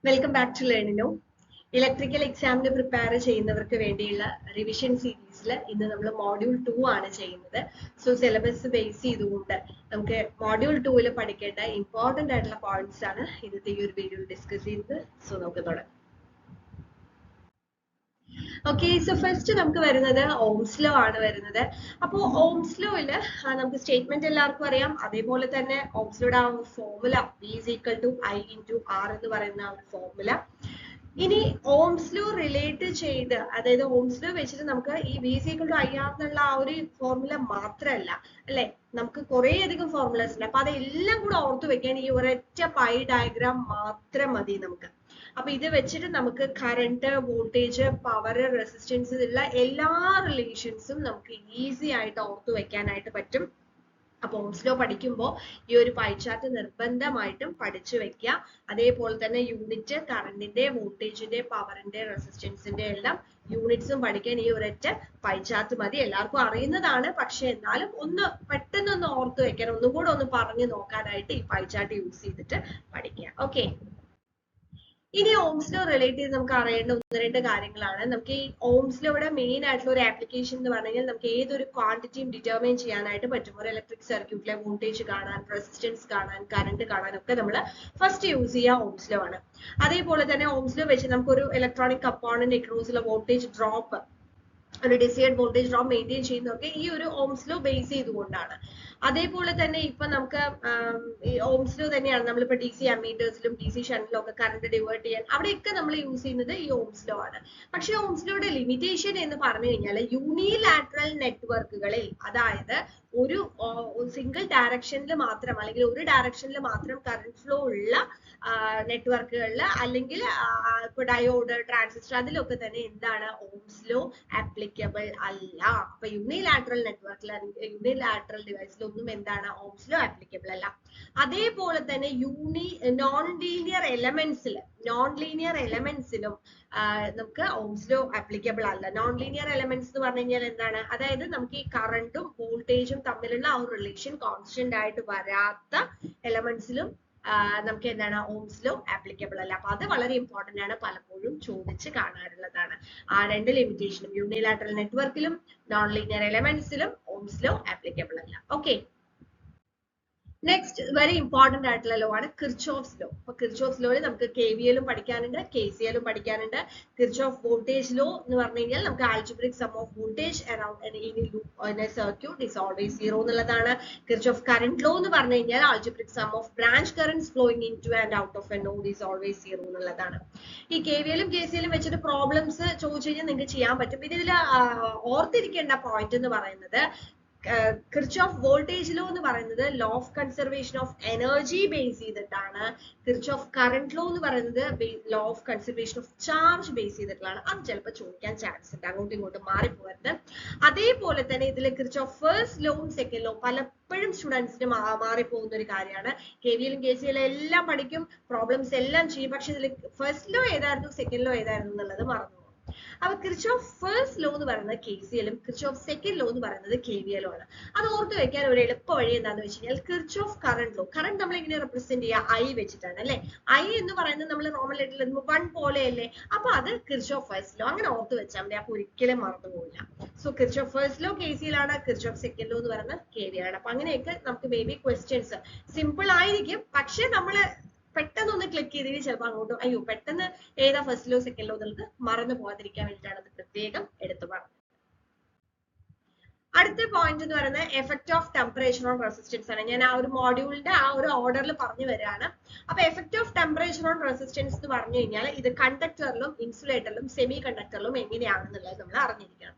Welcome back to ലേണിനോ. Electrical എക്സാമിന് prepare ചെയ്യുന്നവർക്ക് വേണ്ടിയുള്ള റിവിഷൻ സീരീസിൽ ഇന്ന് നമ്മൾ മോഡ്യൂൾ 2 ആണ് ചെയ്യുന്നത്. സോ സിലബസ് ബേസ് ചെയ്തുകൊണ്ട് നമുക്ക് മോഡ്യൂൾ 2 പഠിക്കേണ്ട ഇമ്പോർട്ടന്റ് ആയിട്ടുള്ള പോയിന്റ്സ് ആണ് ഇന്നത്തെ ഈ ഒരു വീഡിയോയിൽ ഡിസ്കസ് ചെയ്യുന്നത്. സോ നമുക്ക് തുടങ്ങാം. ഓക്കെ, സോ ഫസ്റ്റ് നമുക്ക് വരുന്നത് ഓംസ് ലോ ആണ് വരുന്നത്. അപ്പോൾ ഓംസ് ലോയില് നമുക്ക് സ്റ്റേറ്റ്മെന്റ് എല്ലാവർക്കും അറിയാം. അതേപോലെ തന്നെ ഓംസ് ലോയുടെ ആ ഒരു formula V is equal to I into R എന്ന് പറയുന്ന ആ ഒരു ഫോർമുല. ഇനി ഓംസ് ലോ റിലേറ്റ് ചെയ്ത്, അതായത് ഓംസ് ലോ വെച്ചിട്ട് നമുക്ക് ഈ V is equal to IR എന്നുള്ള ആ ഒരു ഫോർമുല മാത്രമല്ല അല്ലെ, നമുക്ക് കുറെ അധികം ഫോർമുലാസ് ഉണ്ട്. അപ്പൊ അതെല്ലാം കൂടെ ഓർത്തു വെക്കാൻ ഈ ഒരൊറ്റ പൈ ഡയഗ്രാം മാത്രം മതി നമുക്ക്. അപ്പൊ ഇത് വെച്ചിട്ട് നമുക്ക് കറണ്ട്, വോൾട്ടേജ്, പവർ, റെസിസ്റ്റൻസ് ഉള്ള എല്ലാ റിലേഷൻസും നമുക്ക് ഈസി ആയിട്ട് ഓർത്തു വെക്കാനായിട്ട് പറ്റും. അപ്പൊ ഓംസ് ലോ പഠിക്കുമ്പോൾ ഈ ഒരു പൈ ചാർട്ട് നിർബന്ധമായിട്ടും പഠിച്ചു വെക്കുക. അതേപോലെ തന്നെ യൂണിറ്റ്, കറണ്ടിന്റെ, വോൾട്ടേജിന്റെ, പവറിന്റെ, റെസിസ്റ്റൻസിന്റെ എല്ലാം യൂണിറ്റ്സും പഠിക്കാൻ ഈ ഒരൊറ്റ പൈ ചാർട്ട് മതി. എല്ലാവർക്കും അറിയുന്നതാണ്, പക്ഷെ എന്നാലും ഒന്ന് പെട്ടെന്നൊന്ന് ഓർത്തു വെക്കാൻ, ഒന്നും കൂടെ ഒന്ന് പറഞ്ഞു നോക്കാനായിട്ട് ഈ പൈ ചാർട്ട് യൂസ് ചെയ്തിട്ട് പഠിക്കുക. ഓക്കെ, ഇനി ഓംസ് ലോ റിലേറ്റ് ചെയ്ത് നമുക്ക് അറിയേണ്ട ഒന്ന് രണ്ട് കാര്യങ്ങളാണ്. നമുക്ക് ഈ ഓംസ് ലോയുടെ മെയിൻ ആയിട്ടുള്ള ഒരു ആപ്ലിക്കേഷൻ എന്ന് പറഞ്ഞു കഴിഞ്ഞാൽ നമുക്ക് ഏതൊരു ക്വാണ്ടിറ്റിയും ഡിറ്റർമൈൻ ചെയ്യാനായിട്ട് പറ്റും. ഒരു ഇലക്ട്രിക് സർക്യൂട്ടിലെ വോൾട്ടേജ് കാണാൻ, റെസിസ്റ്റൻസ് കാണാൻ, കറണ്ട് കാണാൻ ഒക്കെ നമ്മൾ ഫസ്റ്റ് യൂസ് ചെയ്യുക ഓംസ് ലോ ആണ്. അതേപോലെ തന്നെ ഓംസ് ലോ വെച്ച് നമുക്കൊരു ഇലക്ട്രോണിക് കമ്പോണന്റ് അക്രോസിലെ വോൾട്ടേജ് ഡ്രോപ്പ്, ഒരു ഡിസൈഡ് വോൾട്ടേജ് ഡ്രോപ്പ് മെയിൻറ്റെയിൻ ചെയ്യുന്നതൊക്കെ ഈ ഒരു ഓംസ് ലോ ബേസ് ചെയ്തുകൊണ്ടാണ്. അതേപോലെ തന്നെ ഇപ്പൊ നമുക്ക് ഈ ഓംസ് ലോ തന്നെയാണ് നമ്മളിപ്പോ DC അമ്മീറ്റേഴ്സിലും DC ഷണ്ടിലും ഒക്കെ കറണ്ട് ഡിവേർട്ട് ചെയ്യാൻ അവിടെയൊക്കെ നമ്മൾ യൂസ് ചെയ്യുന്നത് ഈ ഓംസ് ലോ ആണ്. പക്ഷെ ഓംസ് ലോയുടെ ലിമിറ്റേഷൻ എന്ന് പറഞ്ഞു കഴിഞ്ഞാൽ യൂണിലാറ്ററൽ നെറ്റ്വർക്കുകളിൽ, അതായത് ഒരു സിംഗിൾ ഡയറക്ഷനിൽ മാത്രം അല്ലെങ്കിൽ ഒരു ഡയറക്ഷനിൽ മാത്രം കറണ്ട് ഫ്ലോ ഉള്ള നെറ്റ്വർക്കുകളിൽ, അല്ലെങ്കിൽ ഇപ്പൊ ഡയോഡ്, ട്രാൻസിസ്റ്റർ, അതിലൊക്കെ തന്നെ എന്താണ് ഓംസ് ലോ ആപ്ലിക്കബിൾ അല്ല. അപ്പൊ യൂണിലാറ്ററൽ നെറ്റ്വർക്കിൽ അല്ലെങ്കിൽ യൂണിലാറ്ററൽ ഡിവൈസിലൊന്നും എന്താണ് ഓംസ് ലോ ആപ്ലിക്കബിൾ അല്ല. അതേപോലെ തന്നെ നോൺ ലീനിയർ എലമെന്റ്സിലും നമുക്ക് ഓംസ് ലോ ആപ്ലിക്കബിൾ അല്ല. നോൺ ലീനിയർ എലമെന്റ്സ് എന്ന് പറഞ്ഞു കഴിഞ്ഞാൽ എന്താണ്, അതായത് നമുക്ക് ഈ കറണ്ടും വോൾട്ടേജും തമ്മിലുള്ള ആ ഒരു റിലേഷൻ കോൺസ്റ്റന്റ് ആയിട്ട് വരാത്ത എലമെന്റ്സിലും നമുക്ക് എന്താണ് ഓംസ് ലോ ആപ്ലിക്കബിൾ അല്ല. അപ്പൊ അത് വളരെ ഇമ്പോർട്ടന്റ് ആണ്, പലപ്പോഴും ചോദിച്ച് കാണാറുള്ളതാണ്. ആ രണ്ട് ലിമിറ്റേഷനും യൂണിലാറ്ററൽ നെറ്റ്വർക്കിലും നോൺ ലീനിയർ എലമെന്റ്സിലും ഓംസ് ലോ ആപ്ലിക്കബിൾ അല്ല. ഓക്കെ, നെക്സ്റ്റ് വെരി ഇമ്പോർട്ടന്റ് ആയിട്ടുള്ള ലോ ആണ് കിർച്ചോഫ്സ് ലോ. അപ്പൊ കിർച്ചോഫ്സ് ലോയിൽ നമുക്ക് KVLും പഠിക്കാനുണ്ട്, KCLും പഠിക്കാനുണ്ട്. കിർച്ചോഫ് വോൾട്ടേജ് ലോ എന്ന് പറഞ്ഞു കഴിഞ്ഞാൽ നമുക്ക് algebraic some of voltage around circuit is always zero എന്നുള്ളതാണ്. കിർച്ചോഫ് കറന്റ് ലോ എന്ന് പറഞ്ഞു കഴിഞ്ഞാൽ algebraic some of branch currents flowing into and out of A node is always zero എന്നുള്ളതാണ്. ഈ KVLും KCLും വെച്ചിട്ട് പ്രോബ്ലംസ് ചോദിച്ചു കഴിഞ്ഞാൽ നിങ്ങൾക്ക് ചെയ്യാൻ പറ്റും. ഇതിൽ ഓർത്തിരിക്കേണ്ട പോയിന്റ് എന്ന് പറയുന്നത്, കിർച്ചോഫ് വോൾട്ടേജ് ലോ എന്ന് പറയുന്നത് law of conservation of energy base ചെയ്തിട്ടാണ്. കിർച്ചോഫ് കറന്റ് ലോ എന്ന് പറയുന്നത് law of conservation of charge base ചെയ്തിട്ടുള്ളതാണ്. അത് ചിലപ്പോൾ ചോദിക്കാൻ ചാൻസ് ഉണ്ട്, അങ്ങോട്ടും ഇങ്ങോട്ടും മാറിപ്പോകരുത്. അതേപോലെ തന്നെ ഇതിൽ കിർച്ചോഫ് ഫസ്റ്റ് ലോവും സെക്കൻഡ് ലോ പലപ്പോഴും സ്റ്റുഡൻസിന് മാറിപ്പോകുന്ന ഒരു കാര്യമാണ്. KVLും KCLും എല്ലാം പഠിക്കും, പ്രോബ്ലംസ് എല്ലാം ചെയ്യും, പക്ഷെ ഇതിൽ ഫസ്റ്റ് ലോ ഏതായിരുന്നു, സെക്കൻഡ് ലോ ഏതായിരുന്നു എന്നുള്ളത് മറന്നു. അപ്പൊ കിർച്ചോഫ് ഫസ്റ്റ് ലോ എന്ന് പറയുന്നത് KCLും കിർച്ചോഫ് സെക്കൻഡ് ലോ എന്ന് പറയുന്നത് KVLും ആണ്. അത് ഓർത്ത് വെക്കാൻ ഒരു എളുപ്പ വഴി എന്താണെന്ന് വെച്ച് കഴിഞ്ഞാൽ, കിർച്ചോഫ് കറന്റ് ലോ, കറന്റ് നമ്മൾ എങ്ങനെ റെപ്രസെന്റ് ചെയ്യുക, I വെച്ചിട്ടാണ് അല്ലെ. I എന്ന് പറയുന്നത് നമ്മൾ റോമൻ ലെറ്ററിൽ 1 പോലെയല്ലേ. അപ്പൊ അത് കിർച്ചോഫ് ഫസ്റ്റ് ലോ, അങ്ങനെ ഓർത്ത് വെച്ചാൽ മതി, അപ്പൊ ഒരിക്കലും മറന്നു പോകില്ല. സോ കിർച്ചോഫ് ഫസ്റ്റ് ലോ KCLാണ്, കിർച്ചോഫ് സെക്കൻഡ് ലോ എന്ന് പറയുന്നത് KVL ആണ്. അപ്പൊ അങ്ങനെയൊക്കെ നമുക്ക് മേ ബി ക്വസ്റ്റ്യൻസ് സിമ്പിൾ ആയിരിക്കും, പക്ഷെ നമ്മള് പെട്ടെന്ന് ഒന്ന് ക്ലിക്ക് ചെയ്തതിന് ചിലപ്പോൾ അങ്ങോട്ട് അയ്യോ പെട്ടെന്ന് ഏതാ ഫസ്റ്റ് ലോ സെക്കൻഡ് ലോ എന്നുള്ളത് മറന്നു പോകാതിരിക്കാൻ വേണ്ടിയിട്ടാണ് അത് പ്രത്യേകം എടുത്തു പറഞ്ഞത്. അടുത്ത പോയിന്റ് എന്ന് പറയുന്നത് effect of temperature on resistance ആണ്. ഞാൻ ആ ഒരു മോഡ്യൂളിന്റെ ആ ഒരു ഓർഡറിൽ പറഞ്ഞു വരികയാണ്. അപ്പൊ effect of temperature on resistance എന്ന് പറഞ്ഞു കഴിഞ്ഞാൽ ഇത് കണ്ടക്ടറിലും ഇൻസുലേറ്ററിലും സെമി കണ്ടക്ടറിലും എങ്ങനെയാണെന്നുള്ളത് നമ്മൾ അറിഞ്ഞിരിക്കണം.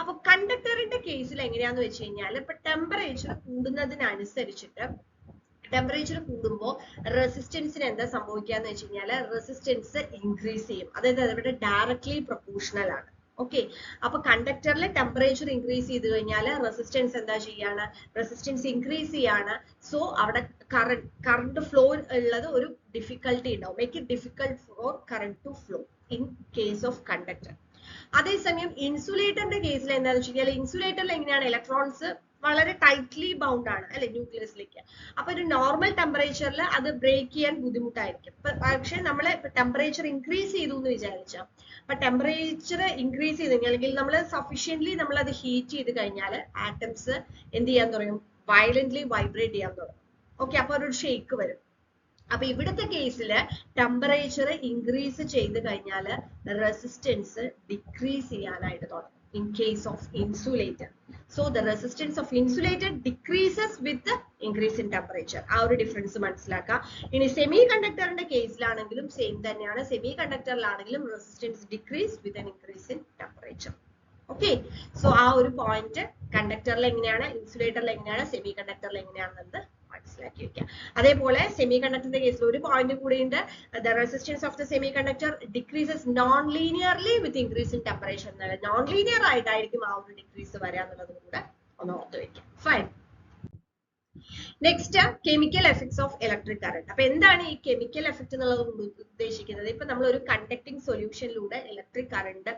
അപ്പൊ കണ്ടക്ടറിന്റെ കേസിൽ എങ്ങനെയാന്ന് വെച്ച് കഴിഞ്ഞാൽ, ഇപ്പൊ ടെമ്പറേച്ചർ കൂടുന്നതിനനുസരിച്ചിട്ട് ടെമ്പറേച്ചർ കൂടുമ്പോൾ റെസിസ്റ്റൻസിന് എന്താ സംഭവിക്കാന്ന് വെച്ച് കഴിഞ്ഞാൽ, റെസിസ്റ്റൻസ് ഇൻക്രീസ് ചെയ്യും. അതായത് അതിവിടെ ഡയറക്ട്ലി പ്രൊപ്പോർഷണൽ ആണ്. ഓക്കെ, അപ്പൊ കണ്ടക്ടറിലെ ടെമ്പറേച്ചർ ഇൻക്രീസ് ചെയ്ത് കഴിഞ്ഞാൽ റെസിസ്റ്റൻസ് എന്താ ചെയ്യാണ്, റെസിസ്റ്റൻസ് ഇൻക്രീസ് ചെയ്യാണ്. സോ അവിടെ കറണ്ട് ഫ്ലോ ഉള്ളത് ഒരു ഡിഫിക്കൽട്ടി ഉണ്ടാവും, make it difficult for current to flow in case of conductor. അതേസമയം ഇൻസുലേറ്ററിന്റെ കേസിൽ എന്താണെന്ന് വെച്ച് കഴിഞ്ഞാൽ, ഇൻസുലേറ്ററിൽ എങ്ങനെയാണ് ഇലക്ട്രോൺസ് വളരെ ടൈറ്റ്ലി ബൗണ്ട് ആണ് അല്ലെ ന്യൂക്ലിയസിലേക്ക്. അപ്പൊ ഒരു നോർമൽ ടെമ്പറേച്ചറിൽ അത് ബ്രേക്ക് ചെയ്യാൻ ബുദ്ധിമുട്ടായിരിക്കും. പക്ഷെ നമ്മൾ ടെമ്പറേച്ചർ ഇൻക്രീസ് ചെയ്തു എന്ന് വിചാരിച്ചാൽ, അപ്പൊ ടെമ്പറേച്ചർ ഇൻക്രീസ് ചെയ്ത് കഴിഞ്ഞാൽ അല്ലെങ്കിൽ നമ്മൾ സഫീഷ്യന്റ്ലി നമ്മൾ അത് ഹീറ്റ് ചെയ്ത് കഴിഞ്ഞാൽ ആറ്റംസ് എന്ത് ചെയ്യാൻ തുടങ്ങും, വയലന്റ്ലി വൈബ്രേറ്റ് ചെയ്യാൻ തുടങ്ങും. ഓക്കെ, അപ്പൊ ഒരു ഷേക്ക് വരും. അപ്പൊ ഇവിടുത്തെ കേസിൽ ടെമ്പറേച്ചർ ഇൻക്രീസ് ചെയ്ത് കഴിഞ്ഞാൽ റെസിസ്റ്റൻസ് ഡിക്രീസ് ചെയ്യാനായിട്ട് തുടങ്ങും in case of insulator. So the resistance of insulator decreases with the increase in temperature. ആ ഒരു ഡിഫറൻസ് മനസ്സിലാക്കുക. ഇനി സെമി കണ്ടക്ടറിന്റെ കേസിലാണെങ്കിലും സെയിം തന്നെയാണ്. സെമി കണ്ടക്ടറിലാണെങ്കിലും resistance decrease with an increase in temperature. Okay, so ആ ഒരു പോയിന്റ് കണ്ടക്ടറിൽ എങ്ങനെയാണ്, ഇൻസുലേറ്ററിൽ എങ്ങനെയാണ്, സെമി കണ്ടക്ടറിൽ എങ്ങനെയാണെന്നത് മനസ്സിലാക്കി വെക്കാം. അതേപോലെ സെമി കണ്ടക്ടറിന്റെ കേസിൽ ഒരു പോയിന്റ് കൂടിയുണ്ട്. The resistance of the semi conductor decreases non linearly with increase in temperature. Non linear ആയിട്ടായിരിക്കും ആ ഒരു ഡിക്രീസ് വരിക എന്നുള്ളതും കൂടെ ഒന്ന് ഓർത്ത് വെക്കാം. Fine. Next, chemical effects of electric current. അപ്പൊ എന്താണ് ഈ കെമിക്കൽ എഫക്ട് എന്നുള്ളത് ഉദ്ദേശിക്കുന്നത്? ഇപ്പൊ നമ്മൾ ഒരു കണ്ടക്ടിങ് സൊല്യൂഷനിലൂടെ ഇലക്ട്രിക് കറന്റ്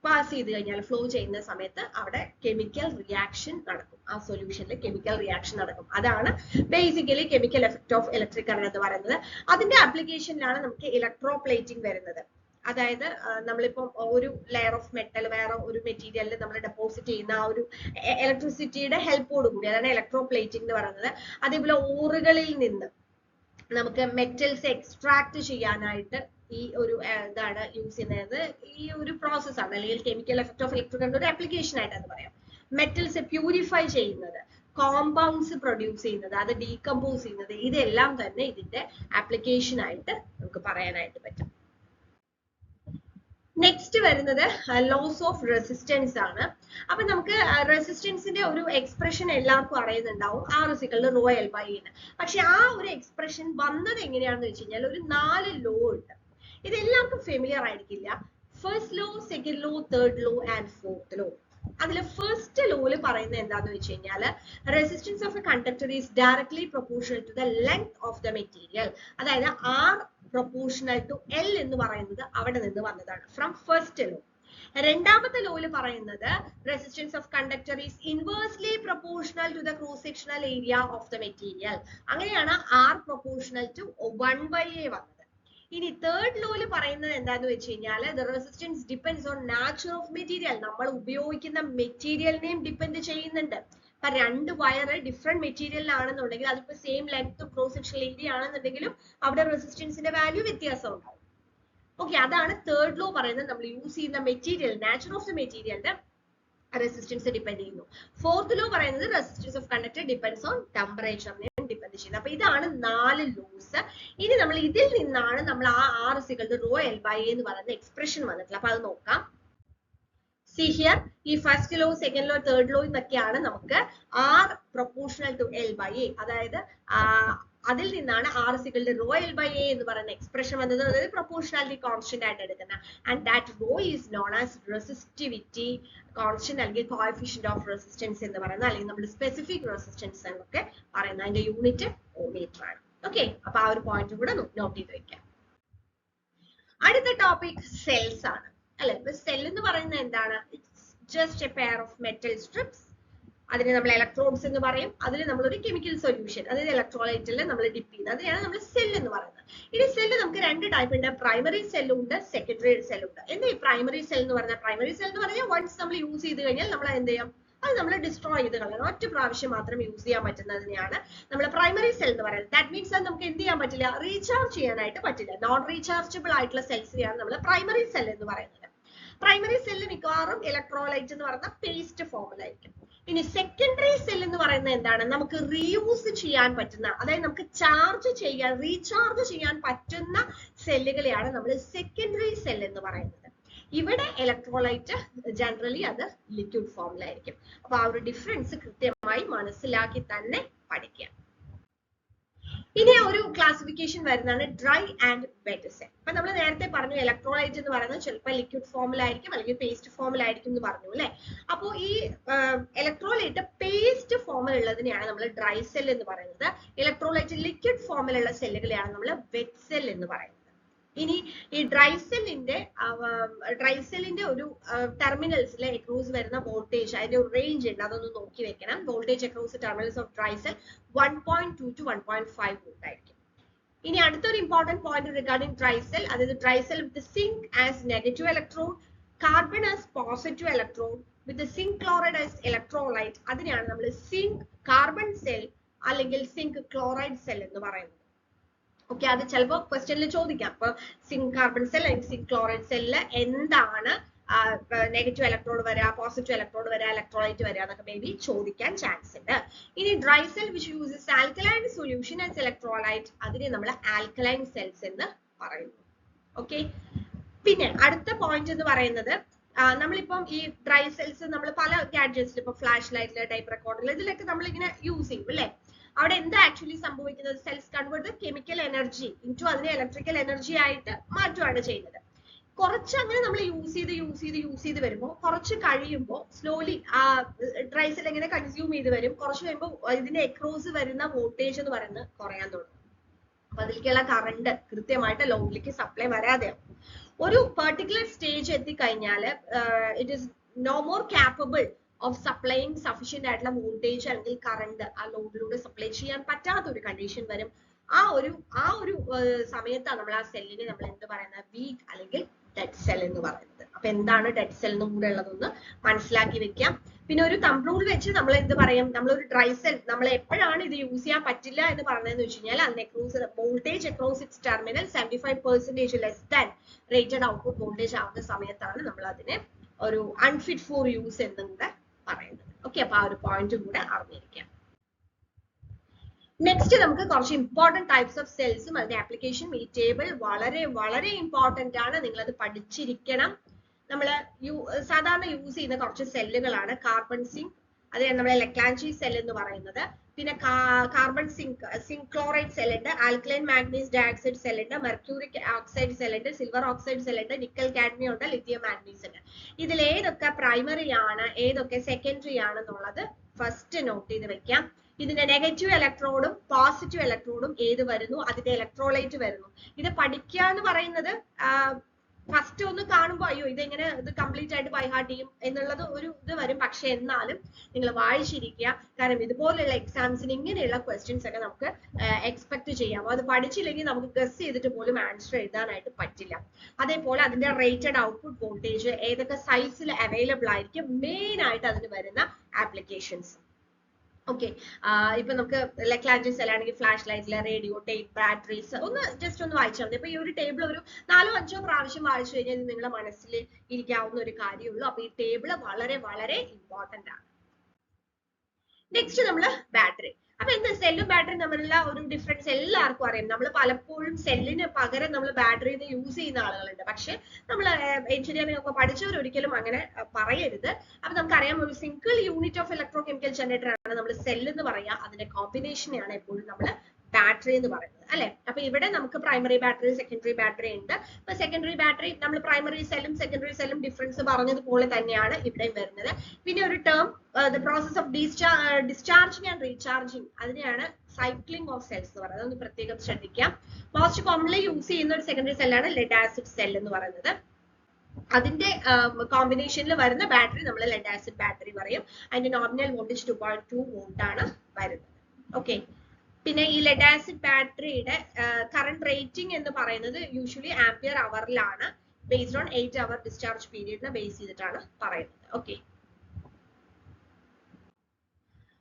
പാസ് ചെയ്ത് കഴിഞ്ഞാൽ, ഫ്ലോ ചെയ്യുന്ന സമയത്ത് അവിടെ കെമിക്കൽ റിയാക്ഷൻ നടക്കും. ആ സൊല്യൂഷനിൽ കെമിക്കൽ റിയാക്ഷൻ നടക്കും. അതാണ് basically chemical effect of electric current എന്ന് പറയുന്നത്. അതിന്റെ ആപ്ലിക്കേഷനിലാണ് നമുക്ക് ഇലക്ട്രോപ്ലേറ്റിംഗ് വരുന്നത്. അതായത് നമ്മളിപ്പം ഒരു ലെയർ ഓഫ് മെറ്റൽ വേറെ ഒരു മെറ്റീരിയലിൽ നമ്മൾ ഡെപ്പോസിറ്റ് ചെയ്യുന്ന ആ ഒരു ഇലക്ട്രിസിറ്റിയുടെ ഹെൽപ്പോട് കൂടി, അതാണ് ഇലക്ട്രോപ്ലേറ്റിംഗ് എന്ന് പറയുന്നത്. അതേപോലെ ഓറുകളിൽ നിന്ന് നമുക്ക് മെറ്റൽസ് എക്സ്ട്രാക്ട് ചെയ്യാനായിട്ട് ഈ ഒരു ഇതാണ് യൂസ് ചെയ്യുന്നത്. ഈ ഒരു പ്രോസസ് ആണ്, അല്ലെങ്കിൽ chemical effect of electric current ഒരു ആപ്ലിക്കേഷൻ ആയിട്ട് അത് പറയാം. മെറ്റൽസ് പ്യൂരിഫൈ ചെയ്യുന്നത്, കോമ്പൗണ്ട്സ് പ്രൊഡ്യൂസ് ചെയ്യുന്നത്, അത് ഡീകമ്പോസ് ചെയ്യുന്നത്, ഇതെല്ലാം തന്നെ ഇതിന്റെ ആപ്ലിക്കേഷൻ ആയിട്ട് നമുക്ക് പറയാനായിട്ട് പറ്റും. നെക്സ്റ്റ് വരുന്നത് ലോസ് ഓഫ് റെസിസ്റ്റൻസ് ആണ്. അപ്പൊ നമുക്ക് റെസിസ്റ്റൻസിന്റെ ഒരു എക്സ്പ്രഷൻ എല്ലാവർക്കും അറിയുന്നുണ്ടാവും, R=ρL/E. പക്ഷെ ആ ഒരു എക്സ്പ്രഷൻ വന്നത് എങ്ങനെയാണെന്ന് വെച്ച് കഴിഞ്ഞാൽ ഒരു 4 ലോ ഉണ്ട്. ഇത് എല്ലാവർക്കും ഫെമിലിയർ ആയിരിക്കില്ല. First law, second law, third law and fourth law. അതിൽ ഫസ്റ്റ് ലോയില് പറയുന്നത് എന്താന്ന് വെച്ച് കഴിഞ്ഞാൽ resistance of a conductor is directly proportional to the length of the material. അതായത് R പ്രൊപ്പോർഷണൽ ടു L എന്ന് പറയുന്നത് അവിടെ നിന്ന് വന്നതാണ്, ഫ്രം ഫസ്റ്റ് ലോ. രണ്ടാമത്തെ ലോയിൽ പറയുന്നത് resistance of conductor is inversely proportional to the cross sectional area of the material. അങ്ങനെയാണ് R പ്രൊപ്പോർഷണൽ ടു 1/A വന്നത്. ഇനി തേർഡ് ലോയിൽ പറയുന്നത് എന്താന്ന് വെച്ച് കഴിഞ്ഞാൽ the resistance depends on nature of material. നമ്മൾ ഉപയോഗിക്കുന്ന മെറ്റീരിയലിനെയും ഡിപ്പെൻഡ് ചെയ്യുന്നുണ്ട്. ഇപ്പൊ 2 വയർ ഡിഫറെന്റ് മെറ്റീരിയലിലാണെന്നുണ്ടെങ്കിൽ അതിപ്പോ സെയിം ലെങ്ത്തും ക്രോസ് സെക്ഷണൽ ഏരിയ ആണെന്നുണ്ടെങ്കിലും അവിടെ റെസിസ്റ്റൻസിന്റെ വാല്യൂ വ്യത്യാസം ഉണ്ടാവും. ഓക്കെ, അതാണ് തേർഡ് ലോ പറയുന്നത്. നമ്മൾ യൂസ് ചെയ്യുന്ന മെറ്റീരിയൽ, നാച്ചർ ഓഫ് ദ മെറ്റീരിയലിന്റെ റെസിസ്റ്റൻസ് ഡിപ്പെൻഡ് ചെയ്യുന്നു. ഫോർത്ത് ലോ പറയുന്നത് resistance of conductor depends on ടെമ്പറേച്ചറിനെ ഡിപ്പെൻഡ് ചെയ്യുന്നത്. അപ്പൊ ഇതാണ് 4 ലോസ്. ഇനി നമ്മൾ ഇതിൽ നിന്നാണ് നമ്മൾ ആ R=ρL/A എന്ന് പറയുന്ന എക്സ്പ്രഷൻ വന്നിട്ടുള്ളത്. അപ്പൊ അത് നോക്കാം. See here, ഈ first law, second law, third law എന്നൊക്കെയാണ് നമുക്ക് R പ്രൊപ്പോർഷണൽ ടു L/A, അതായത് അതിൽ നിന്നാണ് R=ρL/A എന്ന് പറയുന്ന എക്സ്പ്രഷൻ വന്നത്. അതായത് പ്രൊപ്പോർഷണാലിറ്റി കോൺസ്റ്റന്റ് ആയിട്ട് എടുക്കുന്ന. And that rho is known as resistivity constant, അല്ലെങ്കിൽ കോഎഫിഷ്യന്റ് ഓഫ് റെസിസ്റ്റൻസ് എന്ന് പറയുന്നത്, അല്ലെങ്കിൽ നമ്മൾ സ്പെസിഫിക് റെസിസ്റ്റൻസ് എന്നൊക്കെ പറയുന്നത്. അതിന്റെ യൂണിറ്റ് ഓംമീറ്റർ ആണ്. ഓക്കെ, അപ്പൊ ആ ഒരു പോയിന്റ് കൂടെ നോട്ട് ചെയ്ത് വെക്കാം. അടുത്ത ടോപ്പിക് സെൽസ് ആണ് അല്ലെ. ഇപ്പൊ സെൽ എന്ന് പറയുന്നത് എന്താണ്? Just A pair of metal strips. അതിനെ നമ്മൾ ഇലക്ട്രോഡ്സ് എന്ന് പറയും. അതിൽ നമ്മളൊരു കെമിക്കൽ സൊല്യൂഷൻ, അതായത് ഇലക്ട്രോലൈറ്റിൽ നമ്മൾ ഡിപ്പ് ചെയ്യുന്നത്, അതിനെയാണ് നമ്മൾ സെൽ എന്ന് പറയുന്നത്. ഇനി സെല്ല് നമുക്ക് 2 ടൈപ്പ് ഉണ്ട്. പ്രൈമറി സെല്ലും ഉണ്ട്, സെക്കൻഡറി സെല്ലും ഉണ്ട്. എന്താ ഈ പ്രൈമറി സെൽ എന്ന് പറഞ്ഞാൽ? പ്രൈമറി സെൽ എന്ന് പറഞ്ഞാൽ വൺസ് നമ്മൾ യൂസ് ചെയ്ത് കഴിഞ്ഞാൽ നമ്മൾ എന്ത് ചെയ്യാം, അത് നമ്മൾ ഡിസ്ട്രോയ് ചെയ്ത് കളയണം. ഒറ്റ പ്രാവശ്യം മാത്രം യൂസ് ചെയ്യാൻ പറ്റുന്നതിനെയാണ് നമ്മൾ പ്രൈമറി സെൽ എന്ന് പറയുന്നത്. ദാറ്റ് മീൻസ് അത് നമുക്ക് എന്ത് ചെയ്യാൻ പറ്റില്ല, റീചാർജ് ചെയ്യാനായിട്ട് പറ്റില്ല. നോൺ റീചാർജബിൾ ആയിട്ടുള്ള സെൽസിനെയാണ് നമ്മൾ പ്രൈമറി സെൽ എന്ന് പറയുന്നത്. പ്രൈമറി സെല്ല് മിക്കവാറും ഇലക്ട്രോലൈറ്റ് എന്ന് പറയുന്ന പേസ്റ്റ് ഫോമിലായിരിക്കും. ഇനി സെക്കൻഡറി സെൽ എന്ന് പറയുന്നത് എന്താണ്? നമുക്ക് റീയൂസ് ചെയ്യാൻ പറ്റുന്ന, അതായത് നമുക്ക് ചാർജ് ചെയ്യാൻ, റീചാർജ് ചെയ്യാൻ പറ്റുന്ന സെല്ലുകളെയാണ് നമ്മൾ സെക്കൻഡറി സെൽ എന്ന് പറയുന്നത്. ഇവിടെ ഇലക്ട്രോലൈറ്റ് ജനറലി അത് ലിക്വിഡ് ഫോമിലായിരിക്കും. അപ്പൊ ആ ഒരു ഡിഫറൻസ് കൃത്യമായി മനസ്സിലാക്കി തന്നെ പഠിക്കുക. ഇനി ഒരു ക്ലാസിഫിക്കേഷൻ വരുന്നതാണ് ഡ്രൈ ആൻഡ് വെറ്റ് സെൽ. അപ്പൊ നമ്മൾ നേരത്തെ പറഞ്ഞു ഇലക്ട്രോലൈറ്റ് എന്ന് പറയുന്നത് ചിലപ്പോൾ ലിക്വിഡ് ഫോമിലായിരിക്കും അല്ലെങ്കിൽ പേസ്റ്റ് ഫോമിലായിരിക്കും എന്ന് പറഞ്ഞു അല്ലെ. അപ്പോൾ ഈ ഇലക്ട്രോലൈറ്റ് പേസ്റ്റ് ഫോമിലുള്ളതിനെയാണ് നമ്മൾ ഡ്രൈ സെൽ എന്ന് പറയുന്നത്. ഇലക്ട്രോലൈറ്റ് ലിക്വിഡ് ഫോമിലുള്ള സെല്ലുകളെയാണ് നമ്മൾ വെറ്റ് സെൽ എന്ന് പറയുന്നത്. ഇനി ഈ ഡ്രൈസെല്ലിന്റെ ഒരു ടെർമിനൽസിലെ അക്രോസ് വരുന്ന വോൾട്ടേജ് അതിന്റെ ഒരു റേഞ്ച് ഉണ്ട്, അതൊന്ന് നോക്കി വെക്കണം. Voltage across terminals of dry cell 1.2 to 1.5 volt ആയിരിക്കും. ഇനി അടുത്തൊരു ഇമ്പോർട്ടന്റ് പോയിന്റ് റിഗാർഡിംഗ് ഡ്രൈസെൽ, അതായത് dry cell with zinc as negative electrode, carbon as positive electrode, with zinc chloride as electrolyte, അതിനെയാണ് നമ്മൾ സിങ്ക് കാർബൺ സെൽ അല്ലെങ്കിൽ സിങ്ക് ക്ലോറൈഡ് സെൽ എന്ന് പറയുന്നത്. Okay, അത് ചിലപ്പോൾ ക്വസ്റ്റ്യനിൽ ചോദിക്കാം. അപ്പൊ സിങ്ക് കാർബൺ സെൽ അല്ലെങ്കിൽ സിങ്ക് ക്ലോറൈഡ് സെല്ലിൽ എന്താണ് നെഗറ്റീവ് ഇലക്ട്രോഡ് വരിക, പോസിറ്റീവ് ഇലക്ട്രോഡ് വരിക, ഇലക്ട്രോലൈറ്റ് വരിക എന്നൊക്കെ മേ ബി ചോദിക്കാൻ ചാൻസ് ഉണ്ട്. ഇനി dry cell which uses alkaline solution as electrolyte, അതിനെ നമ്മൾ ആൽക്കലൈൻ സെൽസ് എന്ന് പറയുന്നു. ഓക്കെ, പിന്നെ അടുത്ത പോയിന്റ് എന്ന് പറയുന്നത് നമ്മളിപ്പം ഈ ഡ്രൈ സെൽസ് നമ്മൾ പല ഗാഡ്ജറ്റ്സിൽ ഇപ്പൊ ഫ്ലാഷ് ലൈറ്റില്, ടൈപ്പ് റെക്കോർഡറിൽ, ഇതിലൊക്കെ നമ്മൾ ഇങ്ങനെ യൂസ് ചെയ്യും അല്ലെ. അവിടെ എന്താ ആക്ച്വലി സംഭവിക്കുന്നത്? Cells convert chemical energy into അതിനെ ഇലക്ട്രിക്കൽ എനർജി ആയിട്ട് മാറ്റുകയാണ് ചെയ്യുന്നത്. കുറച്ച് അങ്ങനെ നമ്മൾ യൂസ് ചെയ്ത് വരുമ്പോൾ കുറച്ച് കഴിയുമ്പോൾ സ്ലോലി ആ ഡ്രൈ സെൽ എങ്ങനെ കൺസ്യൂം ചെയ്ത് വരും, കുറച്ച് കഴിയുമ്പോൾ ഇതിന്റെ അക്രോസ് വരുന്ന വോൾട്ടേജ് എന്ന് പറയുന്നത് കുറയാൻ തുടങ്ങും. അപ്പൊ അതിലേക്കുള്ള കറണ്ട് കൃത്യമായിട്ട് ലോഡിലേക്ക് സപ്ലൈ വരാതെയാവും. ഒരു പെർട്ടിക്കുലർ സ്റ്റേജ് എത്തിക്കഴിഞ്ഞാൽ it is no more capable of supplying sufficient ആയിട്ടുള്ള വോൾട്ടേജ് അല്ലെങ്കിൽ കറണ്ട് ആ ലോഡിലൂടെ സപ്ലൈ ചെയ്യാൻ പറ്റാത്ത ഒരു കണ്ടീഷൻ വരും. ആ ഒരു സമയത്താണ് നമ്മൾ ആ സെല്ലിനെ നമ്മൾ എന്ത് പറയുന്നത്, വീക്ക് അല്ലെങ്കിൽ ഡെഡ് സെൽ എന്ന് പറയുന്നത്. അപ്പൊ എന്താണ് ഡെഡ് സെൽ എന്നും കൂടെ ഉള്ളതൊന്ന് മനസ്സിലാക്കി വെക്കാം. പിന്നെ ഒരു തമ്പ് റൂൾ വെച്ച് നമ്മൾ എന്ത് പറയും, നമ്മളൊരു ഡ്രൈ സെൽ നമ്മൾ എപ്പോഴാണ് ഇത് യൂസ് ചെയ്യാൻ പറ്റില്ല എന്ന് പറയുന്നതെന്ന് വെച്ച് കഴിഞ്ഞാൽ അതിന് across voltage across it's terminal 75% less than rated output voltage ആവുന്ന സമയത്താണ് നമ്മൾ അതിനെ ഒരു അൺഫിറ്റ് ഫോർ യൂസ് എന്നും കൂടെ പറയുന്നത്. ഓക്കെ, അപ്പൊ ആ ഒരു പോയിന്റും കൂടെ അറിഞ്ഞിരിക്കാം. നെക്സ്റ്റ് നമുക്ക് കുറച്ച് ഇമ്പോർട്ടന്റ് ടൈപ്സ് ഓഫ് സെൽസും അതിന്റെ ആപ്ലിക്കേഷൻ ഈ ടേബിൾ വളരെ വളരെ ഇമ്പോർട്ടന്റ് ആണ്, നിങ്ങൾ അത് പഠിച്ചിരിക്കണം. നമ്മൾ സാധാരണ യൂസ് ചെയ്യുന്ന കുറച്ച് സെല്ലുകളാണ് കാർബൺ സിങ്ക്, അതിനെ നമ്മൾ ലെക്ലാഞ്ചി സെൽ എന്ന് പറയുന്നത്. പിന്നെ കാർബൺ സിങ്ക് ക്ലോറൈഡ് സെൽ ഉണ്ട്, ആൽക്കലൈൻ മാഗ്നീസ് ഡയോക്സൈഡ് സെൽ ഉണ്ട്, മെർക്യൂറിക് ഓക്സൈഡ് സെൽ ഉണ്ട്, സിൽവർ ഓക്സൈഡ് സെൽ ഉണ്ട്, നിക്കൽ കാഡ്മിയം ഉണ്ട്, ലിഥിയം മാഗ്നീസ് ഉണ്ട്. ഇതിൽ ഏതൊക്കെ പ്രൈമറി ആണ് ഏതൊക്കെ സെക്കൻഡറി ആണെന്നുള്ളത് ഫസ്റ്റ് നോട്ട് ചെയ്ത് വെക്കാം. ഇതിന്റെ നെഗറ്റീവ് ഇലക്ട്രോഡും പോസിറ്റീവ് ഇലക്ട്രോഡും ഏത് വരുന്നു, അതിന്റെ ഇലക്ട്രോലൈറ്റ് വരുന്നു. ഇത് പഠിക്കുക എന്ന് പറയുന്നത് ഫസ്റ്റ് ഒന്ന് കാണുമ്പോൾ അയ്യോ ഇതെങ്ങനെ ഇത് കംപ്ലീറ്റ് ആയിട്ട് ബൈ ഹാർട്ട് ചെയ്യും എന്നുള്ളത് ഒരു ഇത് വരും. പക്ഷെ എന്നാലും നിങ്ങൾ വായിച്ചിരിക്കുക, കാരണം ഇതുപോലുള്ള എക്സാംസിന് ഇങ്ങനെയുള്ള ക്വസ്റ്റ്യൻസ് ഒക്കെ നമുക്ക് എക്സ്പെക്ട് ചെയ്യാം. അത് പഠിച്ചില്ലെങ്കിൽ നമുക്ക് ഗസ് ചെയ്തിട്ട് പോലും ആൻസർ എഴുതാനായിട്ട് പറ്റില്ല. അതേപോലെ അതിന്റെ റേറ്റഡ് ഔട്ട്പുട്ട് വോൾട്ടേജ് ഏതൊക്കെ സൈസിൽ അവൈലബിൾ ആയിരിക്കും, മെയിൻ ആയിട്ട് അതിന് വരുന്ന ആപ്ലിക്കേഷൻസ്. ഓക്കെ, ഇപ്പൊ നമുക്ക് ലെക്ലാഞ്ചി സെൽ ആണെങ്കിൽ ഫ്ലാഷ് ലൈറ്റില്, റേഡിയോ, ടേപ്പ്, ബാറ്ററീസ് ഒന്ന് ജസ്റ്റ് ഒന്ന് വായിച്ചാൽ മതി. അപ്പൊ ഈ ഒരു ടേബിൾ ഒരു 4-5 പ്രാവശ്യം വായിച്ചു കഴിഞ്ഞാൽ നിങ്ങളുടെ മനസ്സിൽ ഇരിക്കാവുന്ന ഒരു കാര്യമുള്ളൂ. അപ്പൊ ഈ ടേബിൾ വളരെ വളരെ ഇമ്പോർട്ടന്റ് ആണ്. നെക്സ്റ്റ് നമ്മള് ബാറ്ററി. അപ്പൊ എന്താ സെല്ലും ബാറ്ററിയും തമ്മിലുള്ള ഒരു ഡിഫറൻസ് എല്ലാവർക്കും അറിയാം. നമ്മൾ പലപ്പോഴും സെല്ലിന് പകരം നമ്മൾ ബാറ്ററിന്ന് യൂസ് ചെയ്യുന്ന ആളുകളുണ്ട്. പക്ഷെ നമ്മൾ എഞ്ചിനീയറിംഗ് ഒക്കെ പഠിച്ചവർ ഒരിക്കലും അങ്ങനെ പറയരുത്. അപ്പൊ നമുക്കറിയാം ഒരു single unit of electro chemical generator ആണ് നമ്മൾ സെൽ എന്ന് പറയാം. അതിന്റെ കോമ്പിനേഷനെയാണ് എപ്പോഴും നമ്മൾ ബാറ്ററി എന്ന് പറയുന്നത് അല്ലെ. അപ്പൊ ഇവിടെ നമുക്ക് പ്രൈമറി ബാറ്ററി, സെക്കൻഡറി ബാറ്ററി ഉണ്ട്. അപ്പൊ സെക്കൻഡറി ബാറ്ററി നമ്മൾ പ്രൈമറി സെല്ലും സെക്കൻഡറി സെല്ലും ഡിഫറൻസ് പറഞ്ഞതുപോലെ തന്നെയാണ് ഇവിടെയും വരുന്നത്. പിന്നെ ഒരു term the process of discharging and recharging, അതിനെയാണ് സൈക്ലിംഗ് ഓഫ് സെൽസ് എന്ന് പറയുന്നത്. ഒന്ന് പ്രത്യേകം ശ്രദ്ധിക്കാം. മോസ്റ്റ് കോമൺലി യൂസ് ചെയ്യുന്ന ഒരു സെക്കൻഡറി സെല്ലാണ് ലെഡ് ആസിഡ് സെൽ എന്ന് പറയുന്നത്. അതിന്റെ കോമ്പിനേഷനിൽ വരുന്ന ബാറ്ററി നമ്മൾ ലെഡ് ആസിഡ് ബാറ്ററി പറയും. അതിന്റെ നോമിനൽ വോൾട്ടേജ് 2.2 വോൾട്ട് ആണ് വരുന്നത്. ഓക്കെ, പിന്നെ ഈ ലെഡ് ആസിഡ് ബാറ്ററിയുടെ കറന്റ് റേറ്റിംഗ് എന്ന് പറയുന്നത് യൂഷ്വലി ആംപിയർ അവറിലാണ്, ബേസ്ഡ് ഓൺ 8 അവർ ഡിസ്ചാർജ് പീരീഡിനെ ബേസ് ചെയ്തിട്ടാണ് പറയുന്നത്.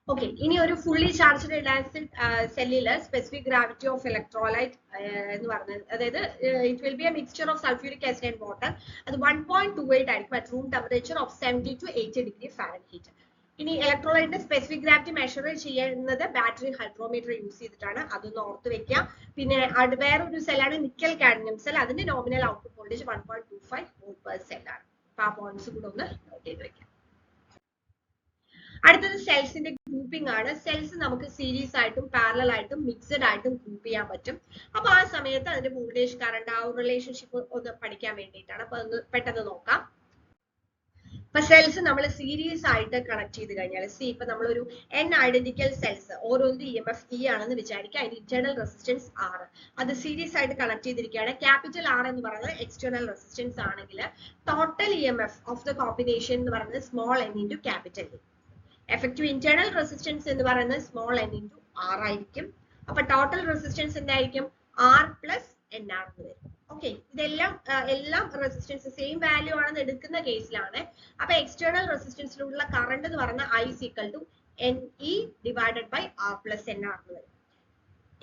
ഓക്കെ, ഇനി ഒരു ഫുള്ളി ചാർജ്ഡ് ലെഡ് ആസിഡ് സെല്ലില് സ്പെസിഫിക് ഗ്രാവിറ്റി ഓഫ് ഇലക്ട്രോലൈറ്റ് എന്ന് പറഞ്ഞത്, അതായത് it will be a mixture of sulphuric acid and water. അത് 1.28 ആയിരിക്കും at room temperature of 70 to 80 degree Fahrenheit. ഇനി ഇലക്ട്രോലൈറ്റിന്റെ സ്പെസിഫിക് ഗ്രാവിറ്റി മെഷർ ചെയ്യുന്നത് ബാറ്ററി ഹൈഡ്രോമീറ്റർ യൂസ് ചെയ്തിട്ടാണ്, അതൊന്ന് ഓർത്ത് വെക്കാം. പിന്നെ വേറൊരു സെല്ലാണ് നിക്കൽ കാഡ്മിയം സെൽ, അതിന്റെ nominal output voltage 1.25 volt per സെല്ലാണ്. അപ്പൊ ആ പോയിന്റ്സ് കൂടെ ഒന്ന് നോട്ട് ചെയ്ത് വെക്കാം. അടുത്തത് സെൽസിന്റെ ഗ്രൂപ്പിംഗ് ആണ്. സെൽസ് നമുക്ക് സീരീസ് ആയിട്ടും പാരലൽ ആയിട്ടും മിക്സഡ് ആയിട്ടും ഗ്രൂപ്പ് ചെയ്യാൻ പറ്റും. അപ്പൊ ആ സമയത്ത് അതിന്റെ വോൾട്ടേജ് കറണ്ട് ആ ഒരു റിലേഷൻഷിപ്പ് ഒന്ന് പഠിക്കാൻ വേണ്ടിയിട്ടാണ്. അപ്പൊ ഒന്ന് പെട്ടെന്ന് നോക്കാം. ഇപ്പൊ സെൽസ് നമ്മൾ സീരീസ് ആയിട്ട് കണക്ട് ചെയ്ത് കഴിഞ്ഞാൽ ഇപ്പൊ നമ്മളൊരു n ഐഡന്റിക്കൽ സെൽസ് ഓരോന്നിന്റെ EMF E ആണെന്ന് വിചാരിക്കുക, അതിന്റെ ഇന്റേണൽ റെസിസ്റ്റൻസ് R, അത് സീരീസ് ആയിട്ട് കണക്ട് ചെയ്തിരിക്കുകയാണ്. ക്യാപിറ്റൽ R എന്ന് പറയുന്നത് എക്സ്റ്റേണൽ റെസിസ്റ്റൻസ് ആണെങ്കിൽ total EMF of the combination എന്ന് പറയുന്നത് small n into capital E. Effective internal resistance എന്ന് പറയുന്നത് സ്മോൾ n ഇൻറ്റു R ആയിരിക്കും. അപ്പൊ ടോട്ടൽ റെസിസ്റ്റൻസ് എന്തായിരിക്കും? R പ്ലസ് NR എന്ന് വരും. ഓക്കെ, ഇതെല്ലാം എല്ലാം റെസിസ്റ്റൻസ് സെയിം വാല്യൂ ആണെന്ന് എടുക്കുന്ന കേസിലാണ്. അപ്പൊ എക്സ്റ്റേണൽ റെസിസ്റ്റൻസിലുള്ള കറണ്ട് എന്ന് പറഞ്ഞാൽ I is equal to NE divided by R plus NR എന്ന് വരും.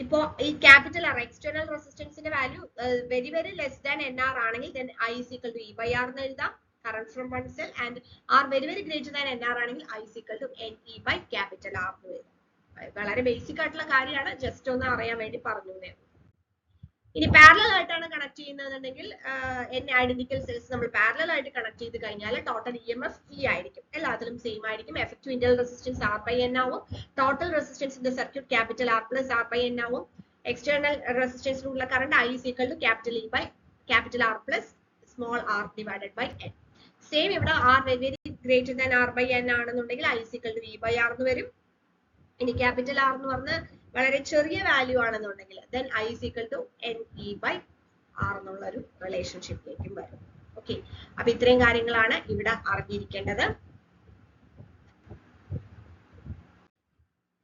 ഇപ്പോ ഈ ക്യാപിറ്റൽ ആർ എക്സ്റ്റേണൽ റെസിസ്റ്റൻസിന്റെ value very very less than NR ആണെങ്കിൽ then I is equal to E by R എന്ന് എഴുതാം, current from one cell, and R very very greater than NR ആണെങ്കിൽ I is equal to NE by capital R എന്ന് വരും. വളരെ basic ആയിട്ടുള്ള കാര്യമാണ്, just ഒന്ന് അറിയാൻ വേണ്ടി പറഞ്ഞു. ഇനി പാരലൽ ആയിട്ടാണ് കണക്ട് ചെയ്യുന്നതെന്നുണ്ടെങ്കിൽ n ഐഡന്റിക്കൽ സെൽസ് നമ്മൾ പാരലൽ ആയിട്ട് കണക്ട് ചെയ്ത് കഴിഞ്ഞാൽ ടോട്ടൽ EMF E ആയിരിക്കും, എല്ലാത്തിലും സെയിം ആയിരിക്കും. Effective internal resistance R by N ആവും, total resistance in the circuit capital R plus R by N ആവും, എക്സ്റ്റേണൽ റെസിസ്റ്റൻസിലുള്ള current I is equal to capital E by capital R plus small r divided by N. Same ഇവിടെ R very greater than R by N ആണെന്നുണ്ടെങ്കിൽ I is equal to E by R എന്ന് വരും. ഇനി capital R എന്ന് പറഞ്ഞ വളരെ ചെറിയ value ആണെന്നുണ്ടെങ്കിൽ then I is equal to NE by R എന്നുള്ള ഒരു റിലേഷൻഷിപ്പിലേക്കും വരും. ഓക്കെ, അപ്പൊ ഇത്രയും കാര്യങ്ങളാണ് ഇവിടെ അറിഞ്ഞിരിക്കേണ്ടത്.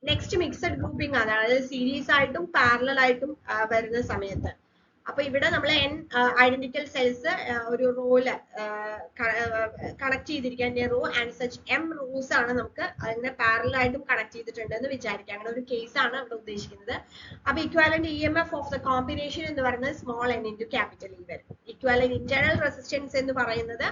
നെക്സ്റ്റ് മിക്സഡ് ഗ്രൂപ്പിംഗ് ആണ്, അതായത് സീരീസ് ആയിട്ടും പാരലൽ ആയിട്ടും വരുന്ന സമയത്ത്. അപ്പൊ ഇവിടെ നമ്മൾ n ഐഡന്റിക്കൽ സെൽസ് ഒരു റോയില് കണക്ട് ചെയ്തിരിക്കാൻ row and such m rows ആണ് നമുക്ക് അതിനെ പാരലൽ ആയിട്ടും കണക്ട് ചെയ്തിട്ടുണ്ട് എന്ന് വിചാരിക്കാം. അങ്ങനെ ഒരു കേസ് ആണ് ഇവിടെ ഉദ്ദേശിക്കുന്നത്. അപ്പൊ equivalent EMF of the combination എന്ന് പറയുന്നത് small n into capital E വരും. ഇക്വാലന്റ് ഇന്റേണൽ റെസിസ്റ്റൻസ് എന്ന് പറയുന്നത്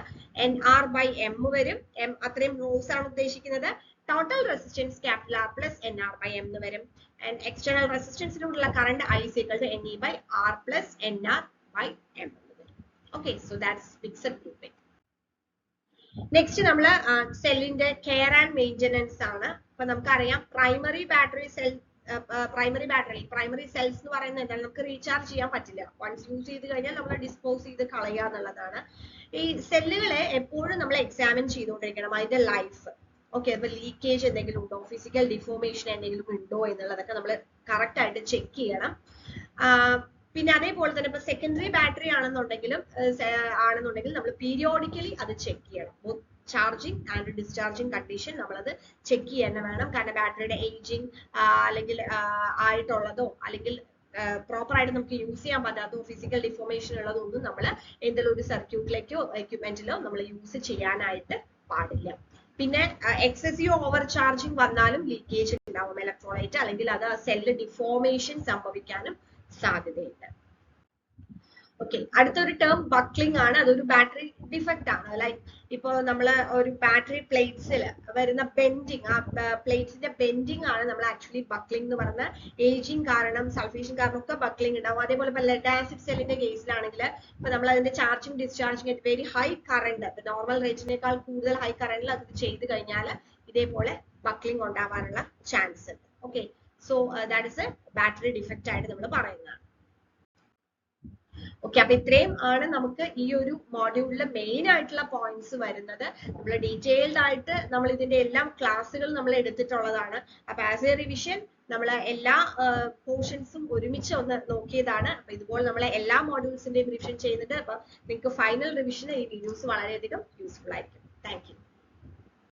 NR by M വരും. M അത്രയും റോസ് ആണ് ഉദ്ദേശിക്കുന്നത്. Total resistance capital R plus NR by M എന്ന് വരും. And external resistance നുള്ള current I is equal to NE by R plus NR by M. Okay, so that's mixed grouping. Next നമ്മൾ സെല്ലിന്റെ care and maintenance ആണ്. അപ്പൊ നമുക്കറിയാം primary battery cells എന്ന് പറയുന്നത് എന്താണ്? നമുക്ക് റീചാർജ് ചെയ്യാൻ പറ്റില്ല. വൺസ് യൂസ് ചെയ്ത് കഴിഞ്ഞാൽ നമ്മൾ ഡിസ്പോസ് ചെയ്ത് കളയുക എന്നുള്ളതാണ്. ഈ സെല്ലുകളെ എപ്പോഴും നമ്മൾ എക്സാമിൻ ചെയ്തുകൊണ്ടിരിക്കണം, അതിന്റെ ലൈഫ്. ഓക്കെ, അപ്പൊ ലീക്കേജ് എന്തെങ്കിലും ഉണ്ടോ, ഫിസിക്കൽ ഡിഫോർമേഷൻ എന്തെങ്കിലും ഉണ്ടോ എന്നുള്ളതൊക്കെ നമ്മൾ കറക്റ്റ് ആയിട്ട് ചെക്ക് ചെയ്യണം. പിന്നെ അതേപോലെ തന്നെ ഇപ്പൊ സെക്കൻഡറി ബാറ്ററി ആണെന്നുണ്ടെങ്കിൽ നമ്മൾ പീരിയോഡിക്കലി അത് ചെക്ക് ചെയ്യണം. ചാർജിങ് ആൻഡ് ഡിസ്ചാർജിങ് കണ്ടീഷൻ നമ്മളത് ചെക്ക് ചെയ്യാൻ വേണം. കാരണം ബാറ്ററിയുടെ ഏജിങ് അല്ലെങ്കിൽ ആയിട്ടുള്ളതോ അല്ലെങ്കിൽ പ്രോപ്പർ ആയിട്ട് നമുക്ക് യൂസ് ചെയ്യാൻ പറ്റാത്തോ ഫിസിക്കൽ ഡിഫോർമേഷൻ ഉള്ളതോ ഒന്നും നമ്മൾ എന്തെങ്കിലും ഒരു സർക്യൂട്ടിലേക്കോ എക്യുപ്മെന്റിലോ നമ്മൾ യൂസ് ചെയ്യാനായിട്ട് പാടില്ല. പിന്നെ എക്സസീവ് ഓവർ ചാർജിങ് വന്നാലും ലീക്കേജ് ഉണ്ടാവും ഇലക്ട്രോലൈറ്റ്, അല്ലെങ്കിൽ അത് സെല്ല് ഡിഫോർമേഷൻ സംഭവിക്കാനും സാധ്യതയുണ്ട്. ഓക്കെ, അടുത്തൊരു ടേം ബക്ലിംഗ് ആണ്. അതൊരു ബാറ്ററി ഡിഫക്റ്റ് ആണ്. ലൈക്ക് ഇപ്പൊ നമ്മൾ ഒരു ബാറ്ററി പ്ലേറ്റ്സിൽ വരുന്ന ബെൻഡിങ്, ആ പ്ലേറ്റ്സിന്റെ ബെൻഡിങ് ആണ് നമ്മൾ ആക്ച്വലി ബക്ലിംഗ് എന്ന് പറഞ്ഞ. ഏജിങ് കാരണം, സൾഫേഷൻ കാരണം ഒക്കെ ബക്ലിംഗ് ഉണ്ടാവും. അതേപോലെ ഇപ്പൊ ലെഡ് ആസിഡ് സെല്ലിന്റെ കേസിലാണെങ്കിൽ ഇപ്പൊ നമ്മൾ അതിന്റെ charging discharging at very high current, normal റേറ്റിനേക്കാൾ കൂടുതൽ ഹൈ കറണ്ടിൽ അത് ചെയ്ത് കഴിഞ്ഞാൽ ഇതേപോലെ ബക്ലിംഗ് ഉണ്ടാവാനുള്ള ചാൻസ് ഉണ്ട്. Okay, so that is A battery defect ആയിട്ട് നമ്മൾ പറയുന്നതാണ്. ഓക്കെ, അപ്പൊ ഇത്രയും ആണ് നമുക്ക് ഈ ഒരു മോഡ്യൂളിലെ മെയിൻ ആയിട്ടുള്ള പോയിന്റ്സ് വരുന്നത്. നമ്മൾ ഡീറ്റെയിൽഡ് ആയിട്ട് നമ്മൾ ഇതിന്റെ എല്ലാം ക്ലാസ്സുകൾ നമ്മൾ എടുത്തിട്ടുള്ളതാണ്. അപ്പൊ ആസ് എ റിവിഷൻ നമ്മൾ എല്ലാ പോർഷൻസും ഒരുമിച്ച് ഒന്ന് നോക്കിയതാണ്. അപ്പൊ ഇതുപോലെ നമ്മൾ എല്ലാ മോഡ്യൂൾസിന്റെയും റിവിഷൻ ചെയ്യുന്നുണ്ട്. അപ്പൊ നിങ്ങൾക്ക് ഫൈനൽ റിവിഷന് ഈ വീഡിയോസ് വളരെയധികം യൂസ്ഫുൾ ആയിരിക്കും. Thank you.